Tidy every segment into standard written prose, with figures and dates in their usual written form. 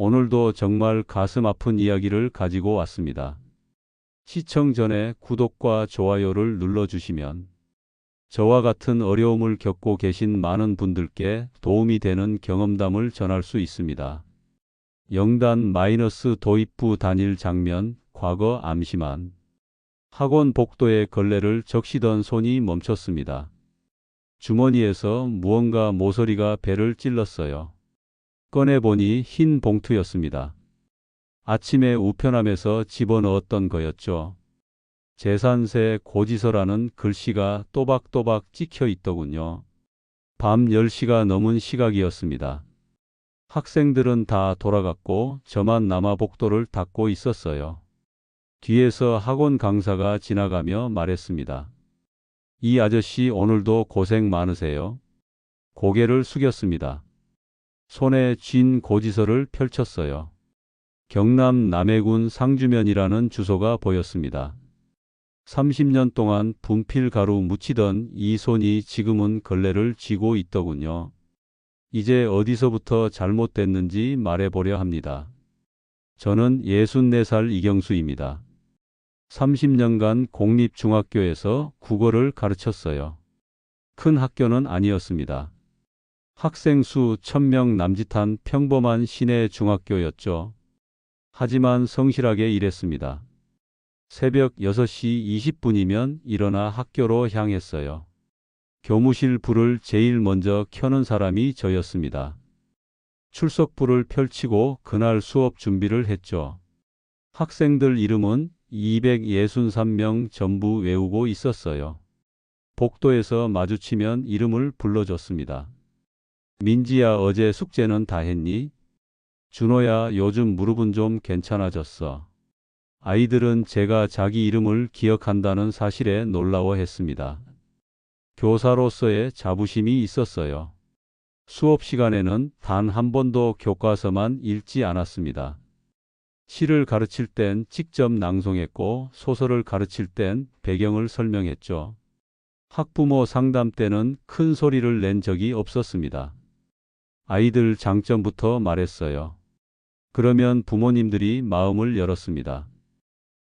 오늘도 정말 가슴 아픈 이야기를 가지고 왔습니다. 시청 전에 구독과 좋아요를 눌러주시면 저와 같은 어려움을 겪고 계신 많은 분들께 도움이 되는 경험담을 전할 수 있습니다. 영단 마이너스 도입부 단일 장면, 과거 암시만. 학원 복도에 걸레를 적시던 손이 멈췄습니다. 주머니에서 무언가 모서리가 배를 찔렀어요. 꺼내보니 흰 봉투였습니다. 아침에 우편함에서 집어넣었던 거였죠. 재산세 고지서라는 글씨가 또박또박 찍혀 있더군요. 밤 10시가 넘은 시각이었습니다. 학생들은 다 돌아갔고 저만 남아 복도를 닦고 있었어요. 뒤에서 학원 강사가 지나가며 말했습니다. 이 아저씨 오늘도 고생 많으세요. 고개를 숙였습니다. 손에 쥔 고지서를 펼쳤어요. 경남 남해군 상주면이라는 주소가 보였습니다. 30년 동안 분필 가루 묻히던 이 손이 지금은 걸레를 쥐고 있더군요. 이제 어디서부터 잘못됐는지 말해보려 합니다. 저는 64살 이경수입니다. 30년간 공립중학교에서 국어를 가르쳤어요. 큰 학교는 아니었습니다. 학생 수 1000명 남짓한 평범한 시내 중학교였죠. 하지만 성실하게 일했습니다. 새벽 6시 20분이면 일어나 학교로 향했어요. 교무실 불을 제일 먼저 켜는 사람이 저였습니다. 출석부를 펼치고 그날 수업 준비를 했죠. 학생들 이름은 263명 전부 외우고 있었어요. 복도에서 마주치면 이름을 불러줬습니다. 민지야, 어제 숙제는 다 했니? 준호야, 요즘 무릎은 좀 괜찮아졌어. 아이들은 제가 자기 이름을 기억한다는 사실에 놀라워했습니다. 교사로서의 자부심이 있었어요. 수업 시간에는 단 한 번도 교과서만 읽지 않았습니다. 시를 가르칠 땐 직접 낭송했고 소설을 가르칠 땐 배경을 설명했죠. 학부모 상담 때는 큰 소리를 낸 적이 없었습니다. 아이들 장점부터 말했어요. 그러면 부모님들이 마음을 열었습니다.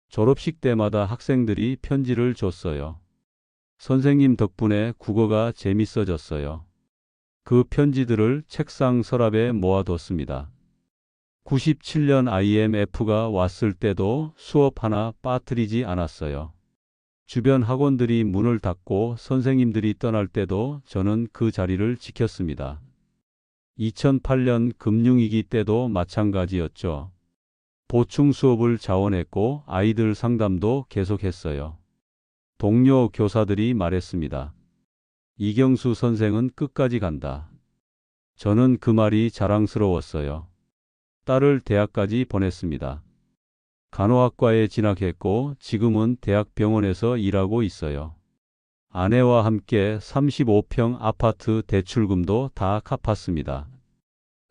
졸업식 때마다 학생들이 편지를 줬어요. 선생님 덕분에 국어가 재밌어졌어요. 그 편지들을 책상 서랍에 모아뒀습니다. 97년 IMF가 왔을 때도 수업 하나 빠뜨리지 않았어요. 주변 학원들이 문을 닫고 선생님들이 떠날 때도 저는 그 자리를 지켰습니다. 2008년 금융위기 때도 마찬가지였죠. 보충 수업을 자원했고 아이들 상담도 계속했어요. 동료 교사들이 말했습니다. 이경수 선생은 끝까지 간다. 저는 그 말이 자랑스러웠어요. 딸을 대학까지 보냈습니다. 간호학과에 진학했고 지금은 대학병원에서 일하고 있어요. 아내와 함께 35평 아파트 대출금도 다 갚았습니다.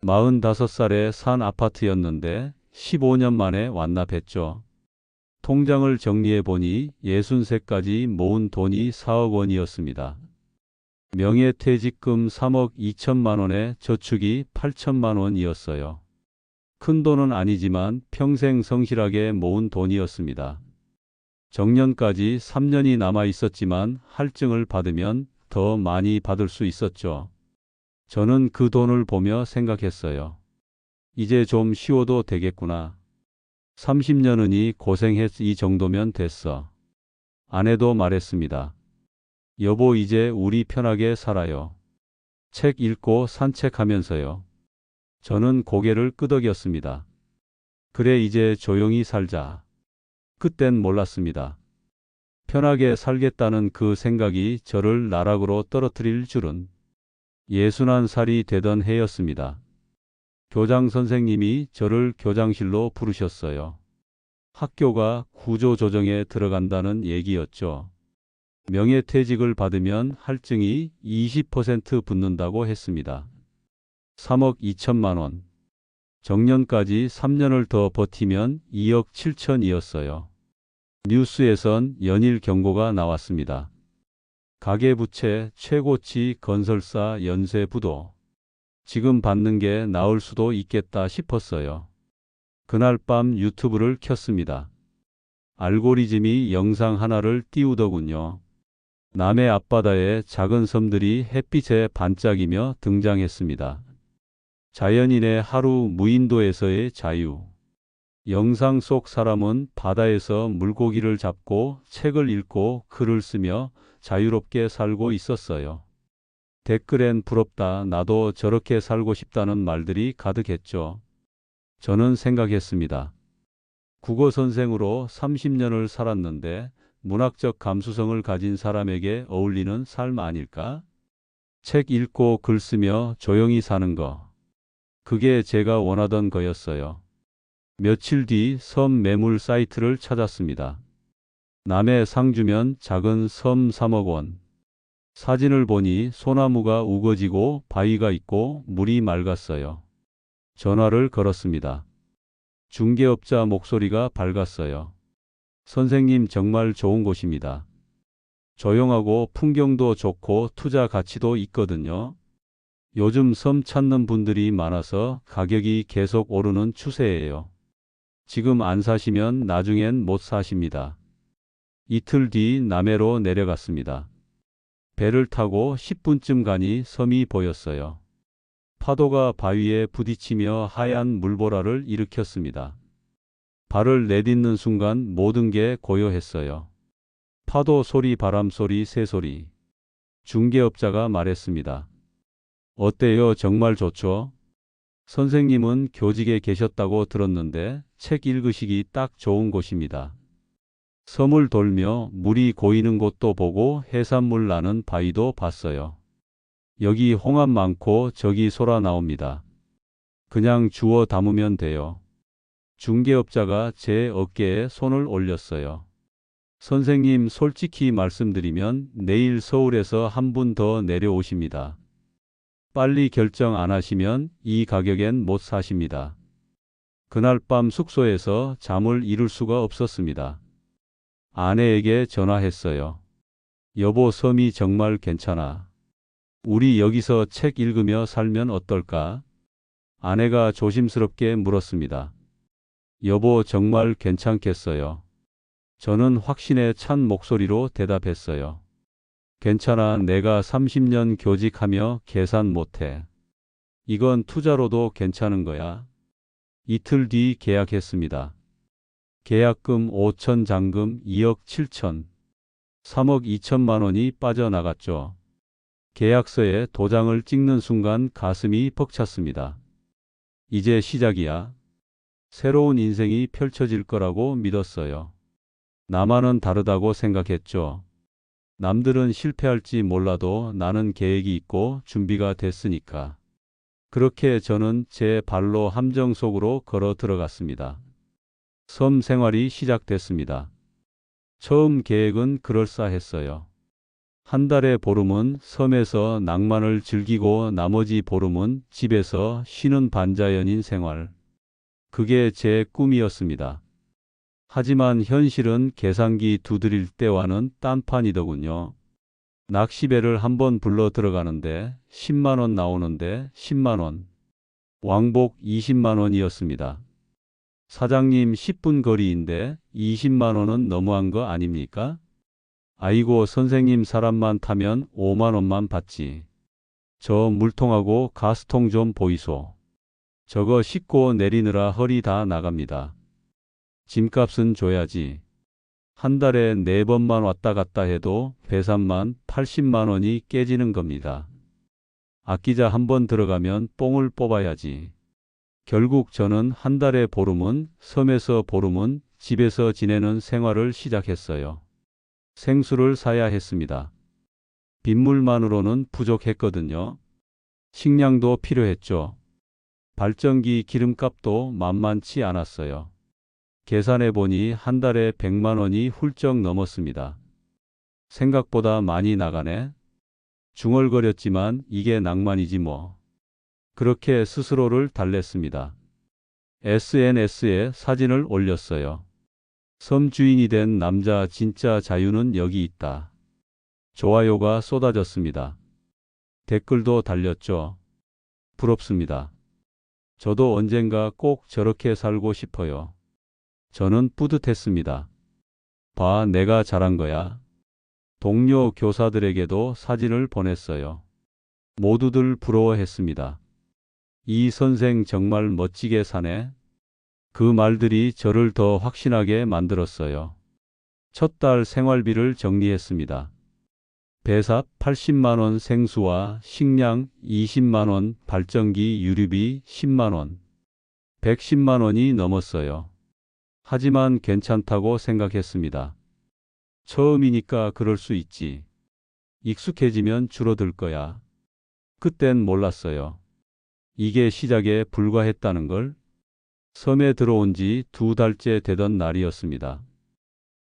45살에 산 아파트였는데 15년 만에 완납했죠. 통장을 정리해 보니 63까지 모은 돈이 4억 원이었습니다. 명예퇴직금 3억 2천만 원에 저축이 8천만 원이었어요. 큰 돈은 아니지만 평생 성실하게 모은 돈이었습니다. 정년까지 3년이 남아 있었지만 할증을 받으면 더 많이 받을 수 있었죠. 저는 그 돈을 보며 생각했어요. 이제 좀 쉬어도 되겠구나. 30년은이 고생했 이 정도면 됐어. 아내도 말했습니다. 여보, 이제 우리 편하게 살아요. 책 읽고 산책하면서요. 저는 고개를 끄덕였습니다. 그래, 이제 조용히 살자. 그땐 몰랐습니다. 편하게 살겠다는 그 생각이 저를 나락으로 떨어뜨릴 줄은. 61살이 되던 해였습니다. 교장 선생님이 저를 교장실로 부르셨어요. 학교가 구조조정에 들어간다는 얘기였죠. 명예퇴직을 받으면 할증이 20% 붙는다고 했습니다. 3억 2천만 원. 정년까지 3년을 더 버티면 2억 7천이었어요. 뉴스에선 연일 경고가 나왔습니다. 가계부채 최고치 건설사 연쇄부도. 지금 받는 게 나을 수도 있겠다 싶었어요. 그날 밤 유튜브를 켰습니다. 알고리즘이 영상 하나를 띄우더군요. 남해 앞바다에 작은 섬들이 햇빛에 반짝이며 등장했습니다. 자연인의 하루 무인도에서의 자유. 영상 속 사람은 바다에서 물고기를 잡고 책을 읽고 글을 쓰며 자유롭게 살고 있었어요. 댓글엔 부럽다, 나도 저렇게 살고 싶다는 말들이 가득했죠. 저는 생각했습니다. 국어 선생으로 30년을 살았는데 문학적 감수성을 가진 사람에게 어울리는 삶 아닐까? 책 읽고 글 쓰며 조용히 사는 거. 그게 제가 원하던 거였어요. 며칠 뒤 섬 매물 사이트를 찾았습니다. 남해 상주면 작은 섬 3억 원. 사진을 보니 소나무가 우거지고 바위가 있고 물이 맑았어요. 전화를 걸었습니다. 중개업자 목소리가 밝았어요. 선생님, 정말 좋은 곳입니다. 조용하고 풍경도 좋고 투자 가치도 있거든요. 요즘 섬 찾는 분들이 많아서 가격이 계속 오르는 추세예요. 지금 안 사시면 나중엔 못 사십니다. 이틀 뒤 남해로 내려갔습니다. 배를 타고 10분쯤 가니 섬이 보였어요. 파도가 바위에 부딪히며 하얀 물보라를 일으켰습니다. 발을 내딛는 순간 모든 게 고요했어요. 파도 소리, 바람 소리, 새 소리. 중개업자가 말했습니다. 어때요? 정말 좋죠? 선생님은 교직에 계셨다고 들었는데 책 읽으시기 딱 좋은 곳입니다. 섬을 돌며 물이 고이는 곳도 보고 해산물 나는 바위도 봤어요. 여기 홍합 많고 저기 소라 나옵니다. 그냥 주워 담으면 돼요. 중개업자가 제 어깨에 손을 올렸어요. 선생님, 솔직히 말씀드리면 내일 서울에서 한 분 더 내려오십니다. 빨리 결정 안 하시면 이 가격엔 못 사십니다. 그날 밤 숙소에서 잠을 이룰 수가 없었습니다. 아내에게 전화했어요. 여보, 섬이 정말 괜찮아. 우리 여기서 책 읽으며 살면 어떨까? 아내가 조심스럽게 물었습니다. 여보, 정말 괜찮겠어요? 저는 확신에 찬 목소리로 대답했어요. 괜찮아, 내가 30년 교직하며 계산 못해. 이건 투자로도 괜찮은 거야. 이틀 뒤 계약했습니다. 계약금 5천, 잔금 2억 7천, 3억 2천만 원이 빠져나갔죠. 계약서에 도장을 찍는 순간 가슴이 벅찼습니다. 이제 시작이야. 새로운 인생이 펼쳐질 거라고 믿었어요. 나만은 다르다고 생각했죠. 남들은 실패할지 몰라도 나는 계획이 있고 준비가 됐으니까. 그렇게 저는 제 발로 함정 속으로 걸어 들어갔습니다. 섬 생활이 시작됐습니다. 처음 계획은 그럴싸했어요. 한 달의 보름은 섬에서 낭만을 즐기고 나머지 보름은 집에서 쉬는 반자연인 생활. 그게 제 꿈이었습니다. 하지만 현실은 계산기 두드릴 때와는 딴판이더군요. 낚시배를 한번 불러 들어가는데 10만 원 나오는데 10만 원. 왕복 20만 원이었습니다. 사장님, 10분 거리인데 20만 원은 너무한 거 아닙니까? 아이고, 선생님, 사람만 타면 5만 원만 받지. 저 물통하고 가스통 좀 보이소. 저거 싣고 내리느라 허리 다 나갑니다. 짐값은 줘야지. 한 달에 4번만 왔다 갔다 해도 배산만 80만 원이 깨지는 겁니다. 아끼자, 한번 들어가면 뽕을 뽑아야지. 결국 저는 한 달의 보름은 섬에서, 보름은 집에서 지내는 생활을 시작했어요. 생수를 사야 했습니다. 빗물만으로는 부족했거든요. 식량도 필요했죠. 발전기 기름값도 만만치 않았어요. 계산해 보니 한 달에 100만 원이 훌쩍 넘었습니다. 생각보다 많이 나가네. 중얼거렸지만 이게 낭만이지 뭐. 그렇게 스스로를 달랬습니다. SNS에 사진을 올렸어요. 섬 주인이 된 남자, 진짜 자유는 여기 있다. 좋아요가 쏟아졌습니다. 댓글도 달렸죠. 부럽습니다. 저도 언젠가 꼭 저렇게 살고 싶어요. 저는 뿌듯했습니다. 봐, 내가 잘한 거야. 동료 교사들에게도 사진을 보냈어요. 모두들 부러워했습니다. 이 선생 정말 멋지게 사네. 그 말들이 저를 더 확신하게 만들었어요. 첫 달 생활비를 정리했습니다. 배삽 80만 원, 생수와 식량 20만 원, 발전기 유류비 10만 원. 110만 원이 넘었어요. 하지만 괜찮다고 생각했습니다. 처음이니까 그럴 수 있지. 익숙해지면 줄어들 거야. 그땐 몰랐어요. 이게 시작에 불과했다는 걸. 섬에 들어온 지 2달째 되던 날이었습니다.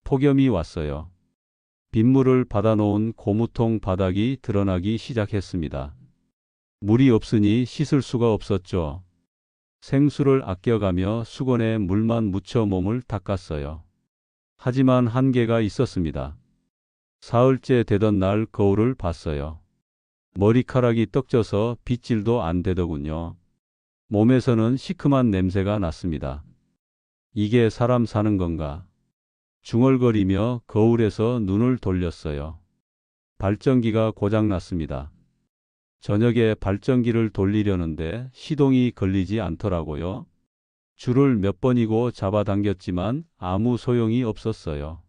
폭염이 왔어요. 빗물을 받아놓은 고무통 바닥이 드러나기 시작했습니다. 물이 없으니 씻을 수가 없었죠. 생수를 아껴가며 수건에 물만 묻혀 몸을 닦았어요. 하지만 한계가 있었습니다. 사흘째 되던 날 거울을 봤어요. 머리카락이 떡져서 빗질도 안 되더군요. 몸에서는 시큼한 냄새가 났습니다. 이게 사람 사는 건가? 중얼거리며 거울에서 눈을 돌렸어요. 발전기가 고장났습니다. 저녁에 발전기를 돌리려는데 시동이 걸리지 않더라고요. 줄을 몇 번이고 잡아당겼지만 아무 소용이 없었어요.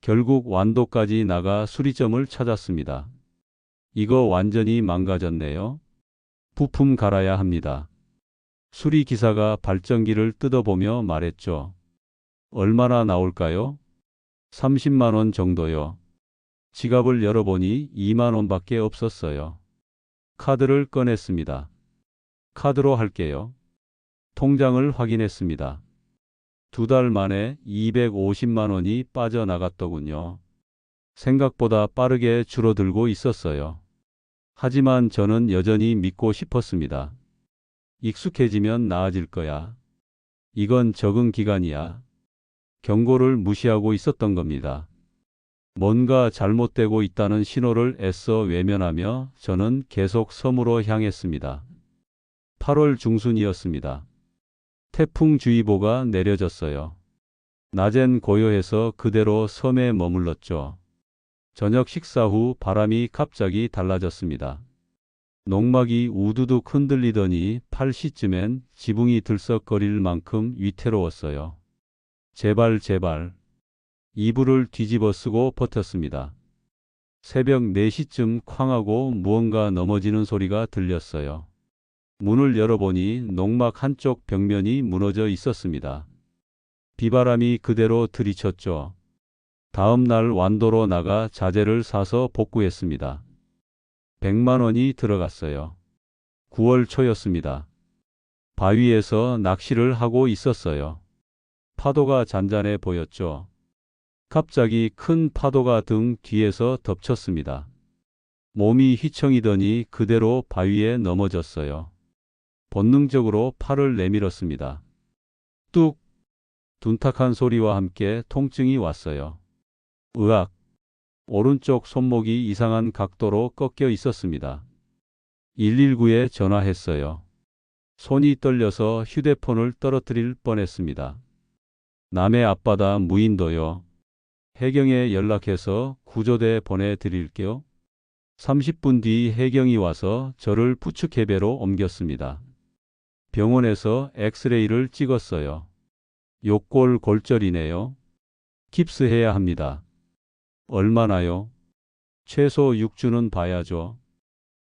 결국 완도까지 나가 수리점을 찾았습니다. 이거 완전히 망가졌네요. 부품 갈아야 합니다. 수리기사가 발전기를 뜯어보며 말했죠. 얼마나 나올까요? 30만 원 정도요. 지갑을 열어보니 2만 원밖에 없었어요. 카드를 꺼냈습니다. 카드로 할게요. 통장을 확인했습니다. 2달 만에 250만 원이 빠져나갔더군요. 생각보다 빠르게 줄어들고 있었어요. 하지만 저는 여전히 믿고 싶었습니다. 익숙해지면 나아질 거야. 이건 적응 기간이야. 경고를 무시하고 있었던 겁니다. 뭔가 잘못되고 있다는 신호를 애써 외면하며 저는 계속 섬으로 향했습니다. 8월 중순이었습니다. 태풍주의보가 내려졌어요. 낮엔 고요해서 그대로 섬에 머물렀죠. 저녁 식사 후 바람이 갑자기 달라졌습니다. 농막이 우두둑 흔들리더니 8시쯤엔 지붕이 들썩거릴 만큼 위태로웠어요. 제발 제발. 이불을 뒤집어 쓰고 버텼습니다. 새벽 4시쯤 쾅 하고 무언가 넘어지는 소리가 들렸어요. 문을 열어보니 농막 한쪽 벽면이 무너져 있었습니다. 비바람이 그대로 들이쳤죠. 다음 날 완도로 나가 자재를 사서 복구했습니다. 100만 원이 들어갔어요. 9월 초였습니다. 바위에서 낚시를 하고 있었어요. 파도가 잔잔해 보였죠. 갑자기 큰 파도가 등 뒤에서 덮쳤습니다. 몸이 휘청이더니 그대로 바위에 넘어졌어요. 본능적으로 팔을 내밀었습니다. 뚝! 둔탁한 소리와 함께 통증이 왔어요. 으악! 오른쪽 손목이 이상한 각도로 꺾여 있었습니다. 119에 전화했어요. 손이 떨려서 휴대폰을 떨어뜨릴 뻔했습니다. 남해 앞바다 무인도요. 해경에 연락해서 구조대 보내드릴게요. 30분 뒤 해경이 와서 저를 부축해배로 옮겼습니다. 병원에서 엑스레이를 찍었어요. 욕골 골절이네요. 깁스해야 합니다. 얼마나요? 최소 6주는 봐야죠.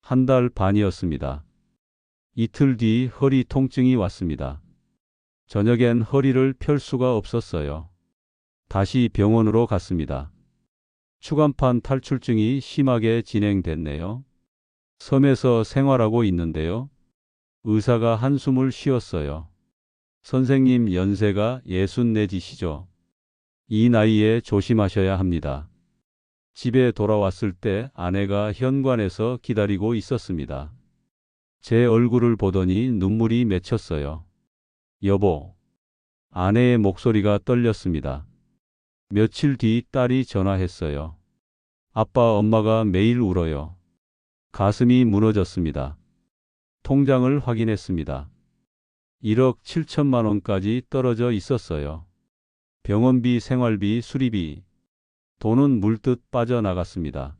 1달 반이었습니다. 이틀 뒤 허리 통증이 왔습니다. 저녁엔 허리를 펼 수가 없었어요. 다시 병원으로 갔습니다. 추간판 탈출증이 심하게 진행됐네요. 섬에서 생활하고 있는데요. 의사가 한숨을 쉬었어요. 선생님 연세가 64지시죠. 이 나이에 조심하셔야 합니다. 집에 돌아왔을 때 아내가 현관에서 기다리고 있었습니다. 제 얼굴을 보더니 눈물이 맺혔어요. 여보. 아내의 목소리가 떨렸습니다. 며칠 뒤 딸이 전화했어요. 아빠, 엄마가 매일 울어요. 가슴이 무너졌습니다. 통장을 확인했습니다. 1억 7천만 원까지 떨어져 있었어요. 병원비, 생활비, 수리비. 돈은 물듯 빠져나갔습니다.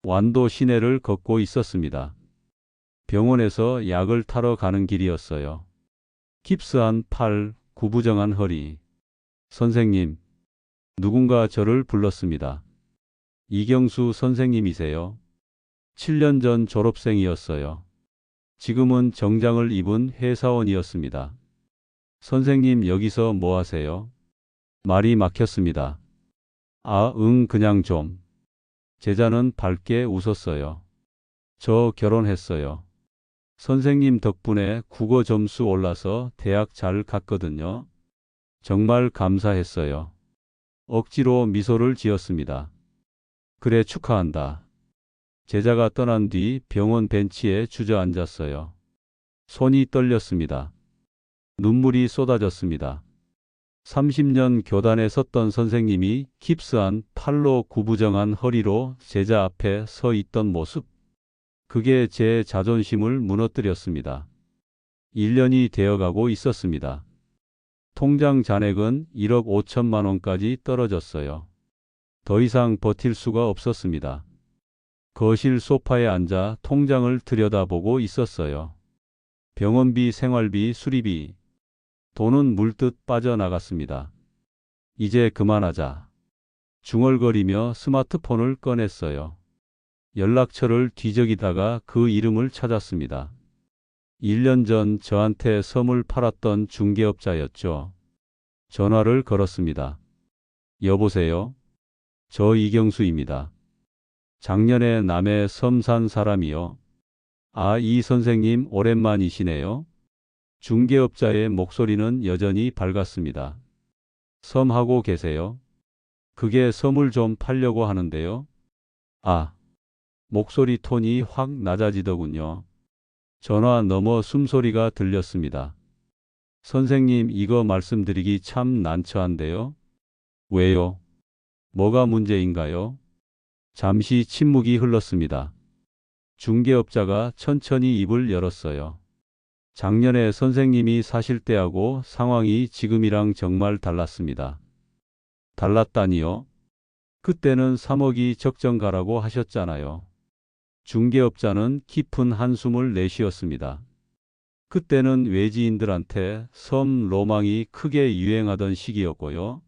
완도 시내를 걷고 있었습니다. 병원에서 약을 타러 가는 길이었어요. 깁스한 팔, 구부정한 허리. 선생님, 누군가 저를 불렀습니다. 이경수 선생님이세요? 7년 전 졸업생이었어요. 지금은 정장을 입은 회사원이었습니다. 선생님 여기서 뭐 하세요? 말이 막혔습니다. 아, 응, 그냥 좀. 제자는 밝게 웃었어요. 저 결혼했어요. 선생님 덕분에 국어 점수 올라서 대학 잘 갔거든요. 정말 감사했어요. 억지로 미소를 지었습니다. 그래, 축하한다. 제자가 떠난 뒤 병원 벤치에 주저앉았어요. 손이 떨렸습니다. 눈물이 쏟아졌습니다. 30년 교단에 섰던 선생님이 깁스한 팔로 구부정한 허리로 제자 앞에 서 있던 모습. 그게 제 자존심을 무너뜨렸습니다. 1년이 되어가고 있었습니다. 통장 잔액은 1억 5천만 원까지 떨어졌어요. 더 이상 버틸 수가 없었습니다. 거실 소파에 앉아 통장을 들여다보고 있었어요. 병원비, 생활비, 수리비. 돈은 물듯 빠져나갔습니다. 이제 그만하자. 중얼거리며 스마트폰을 꺼냈어요. 연락처를 뒤적이다가 그 이름을 찾았습니다. 1년 전 저한테 섬을 팔았던 중개업자였죠. 전화를 걸었습니다. 여보세요? 저 이경수입니다. 작년에 남해 섬 산 사람이요. 아, 이 선생님 오랜만이시네요. 중개업자의 목소리는 여전히 밝았습니다. 섬 하고 계세요? 그게 섬을 좀 팔려고 하는데요. 아, 목소리 톤이 확 낮아지더군요. 전화 너머 숨소리가 들렸습니다. 선생님, 이거 말씀드리기 참 난처한데요. 왜요? 뭐가 문제인가요? 잠시 침묵이 흘렀습니다. 중개업자가 천천히 입을 열었어요. 작년에 선생님이 사실 때하고 상황이 지금이랑 정말 달랐습니다. 달랐다니요? 그때는 3억이 적정가라고 하셨잖아요. 중개업자는 깊은 한숨을 내쉬었습니다. 그때는 외지인들한테 섬 로망이 크게 유행하던 시기였고요.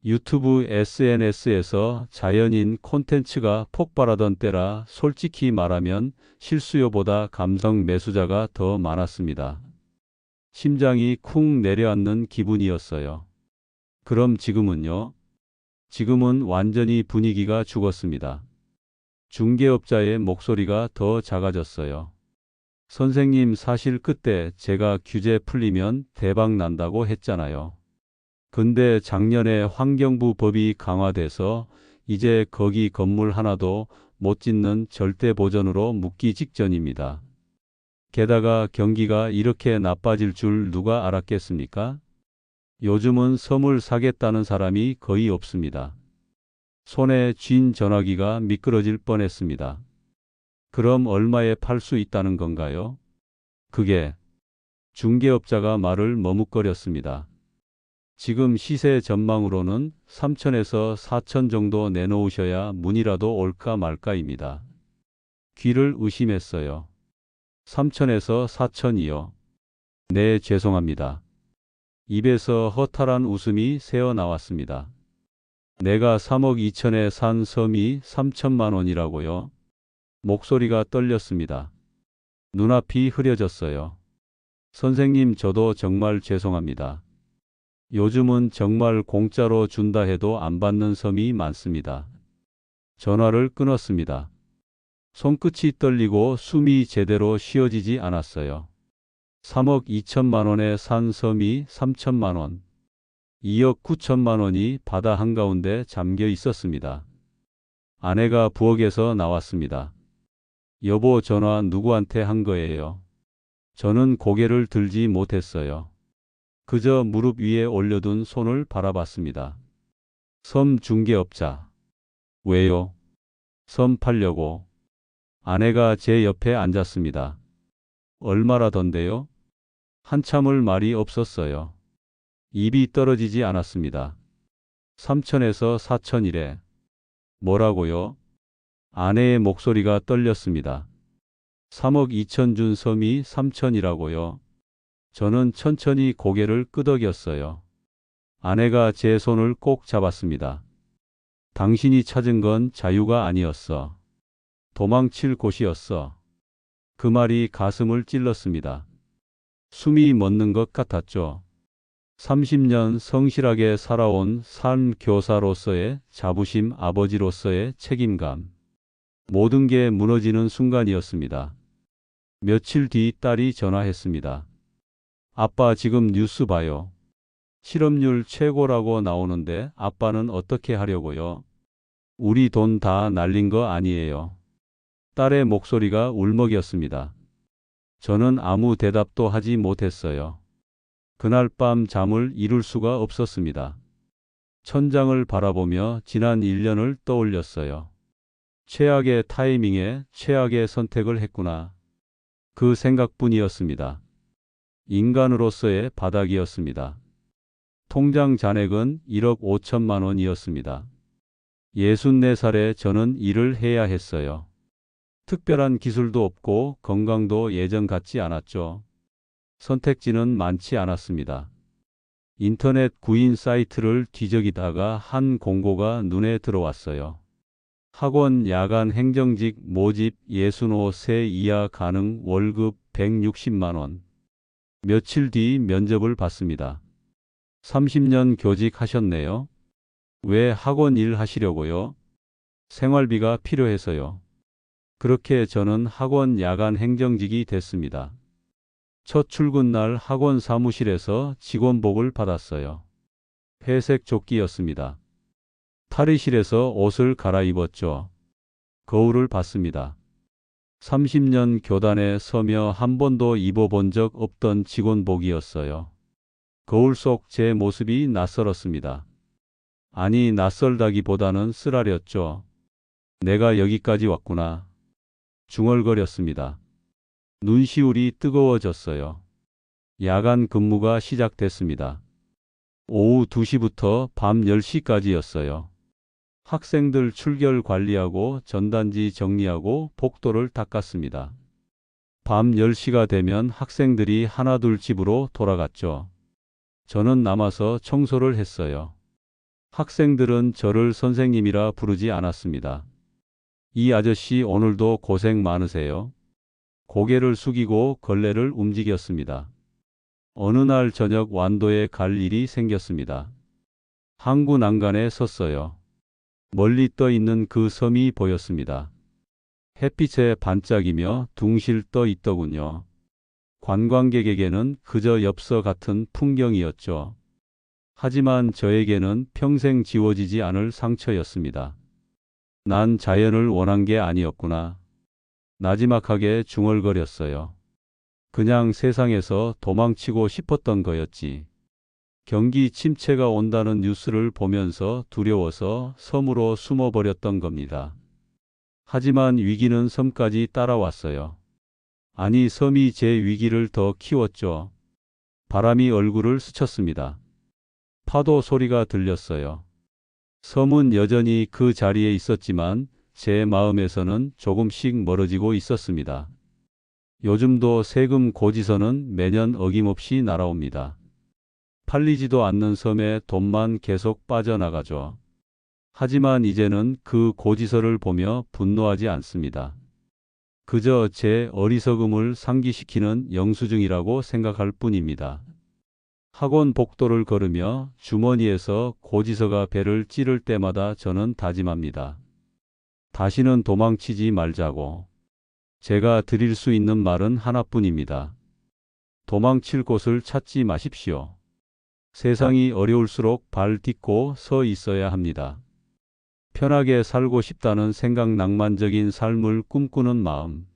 유튜브 SNS에서 자연인 콘텐츠가 폭발하던 때라 솔직히 말하면 실수요보다 감성 매수자가 더 많았습니다. 심장이 쿵 내려앉는 기분이었어요. 그럼 지금은요? 지금은 완전히 분위기가 죽었습니다. 중개업자의 목소리가 더 작아졌어요. 선생님, 사실 그때 제가 규제 풀리면 대박 난다고 했잖아요. 근데 작년에 환경부 법이 강화돼서 이제 거기 건물 하나도 못 짓는 절대 보전으로 묻기 직전입니다. 게다가 경기가 이렇게 나빠질 줄 누가 알았겠습니까? 요즘은 섬을 사겠다는 사람이 거의 없습니다. 손에 쥔 전화기가 미끄러질 뻔했습니다. 그럼 얼마에 팔 수 있다는 건가요? 그게 중개업자가 말을 머뭇거렸습니다. 지금 시세 전망으로는 3천에서 4천 정도 내놓으셔야 문이라도 올까 말까입니다. 귀를 의심했어요. 3천에서 4천이요. 네, 죄송합니다. 입에서 허탈한 웃음이 새어나왔습니다. 내가 3억 2천에 산 섬이 3천만 원이라고요? 목소리가 떨렸습니다. 눈앞이 흐려졌어요. 선생님, 저도 정말 죄송합니다. 요즘은 정말 공짜로 준다 해도 안 받는 섬이 많습니다. 전화를 끊었습니다. 손끝이 떨리고 숨이 제대로 쉬어지지 않았어요. 3억 2천만 원에 산 섬이 3천만 원. 2억 9천만 원이 바다 한가운데 잠겨 있었습니다. 아내가 부엌에서 나왔습니다. 여보, 전화 누구한테 한 거예요? 저는 고개를 들지 못했어요. 그저 무릎 위에 올려둔 손을 바라봤습니다. 섬 중개업자. 왜요? 섬 팔려고. 아내가 제 옆에 앉았습니다. 얼마라던데요? 한참을 말이 없었어요. 입이 떨어지지 않았습니다. 3천에서 4천이래. 뭐라고요? 아내의 목소리가 떨렸습니다. 3억 2천 준 섬이 3천이라고요. 저는 천천히 고개를 끄덕였어요. 아내가 제 손을 꼭 잡았습니다. 당신이 찾은 건 자유가 아니었어. 도망칠 곳이었어. 그 말이 가슴을 찔렀습니다. 숨이 멎는 것 같았죠. 30년 성실하게 살아온 삶, 교사로서의 자부심, 아버지로서의 책임감. 모든 게 무너지는 순간이었습니다. 며칠 뒤 딸이 전화했습니다. 아빠 지금 뉴스 봐요. 실업률 최고라고 나오는데 아빠는 어떻게 하려고요? 우리 돈 다 날린 거 아니에요. 딸의 목소리가 울먹였습니다. 저는 아무 대답도 하지 못했어요. 그날 밤 잠을 이룰 수가 없었습니다. 천장을 바라보며 지난 1년을 떠올렸어요. 최악의 타이밍에 최악의 선택을 했구나. 그 생각뿐이었습니다. 인간으로서의 바닥이었습니다. 통장 잔액은 1억 5천만 원이었습니다. 64살에 저는 일을 해야 했어요. 특별한 기술도 없고 건강도 예전 같지 않았죠. 선택지는 많지 않았습니다. 인터넷 구인 사이트를 뒤적이다가 한 공고가 눈에 들어왔어요. 학원 야간 행정직 모집 65세 이하 가능 월급 160만 원. 며칠 뒤 면접을 봤습니다. 30년 교직하셨네요. 왜 학원 일 하시려고요? 생활비가 필요해서요. 그렇게 저는 학원 야간 행정직이 됐습니다. 첫 출근 날 학원 사무실에서 직원복을 받았어요. 회색 조끼였습니다. 탈의실에서 옷을 갈아입었죠. 거울을 봤습니다. 30년 교단에 서며 한 번도 입어본 적 없던 직원복이었어요. 거울 속 제 모습이 낯설었습니다. 아니, 낯설다기보다는 쓰라렸죠. 내가 여기까지 왔구나. 중얼거렸습니다. 눈시울이 뜨거워졌어요. 야간 근무가 시작됐습니다. 오후 2시부터 밤 10시까지였어요. 학생들 출결 관리하고 전단지 정리하고 복도를 닦았습니다. 밤 10시가 되면 학생들이 하나둘 집으로 돌아갔죠. 저는 남아서 청소를 했어요. 학생들은 저를 선생님이라 부르지 않았습니다. 이 아저씨 오늘도 고생 많으세요. 고개를 숙이고 걸레를 움직였습니다. 어느 날 저녁 완도에 갈 일이 생겼습니다. 항구 난간에 섰어요. 멀리 떠 있는 그 섬이 보였습니다. 햇빛에 반짝이며 둥실 떠 있더군요. 관광객에게는 그저 엽서 같은 풍경이었죠. 하지만 저에게는 평생 지워지지 않을 상처였습니다. 난 자연을 원한 게 아니었구나. 나지막하게 중얼거렸어요. 그냥 세상에서 도망치고 싶었던 거였지. 경기 침체가 온다는 뉴스를 보면서 두려워서 섬으로 숨어버렸던 겁니다. 하지만 위기는 섬까지 따라왔어요. 아니, 섬이 제 위기를 더 키웠죠. 바람이 얼굴을 스쳤습니다. 파도 소리가 들렸어요. 섬은 여전히 그 자리에 있었지만 제 마음에서는 조금씩 멀어지고 있었습니다. 요즘도 세금 고지서는 매년 어김없이 날아옵니다. 팔리지도 않는 섬에 돈만 계속 빠져나가죠. 하지만 이제는 그 고지서를 보며 분노하지 않습니다. 그저 제 어리석음을 상기시키는 영수증이라고 생각할 뿐입니다. 학원 복도를 걸으며 주머니에서 고지서가 배를 찌를 때마다 저는 다짐합니다. 다시는 도망치지 말자고. 제가 드릴 수 있는 말은 하나뿐입니다. 도망칠 곳을 찾지 마십시오. 세상이 어려울수록 발 딛고 서 있어야 합니다. 편하게 살고 싶다는 생각, 낭만적인 삶을 꿈꾸는 마음.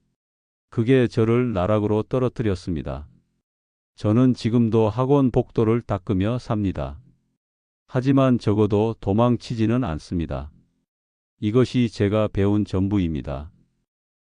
그게 저를 나락으로 떨어뜨렸습니다. 저는 지금도 학원 복도를 닦으며 삽니다. 하지만 적어도 도망치지는 않습니다. 이것이 제가 배운 전부입니다.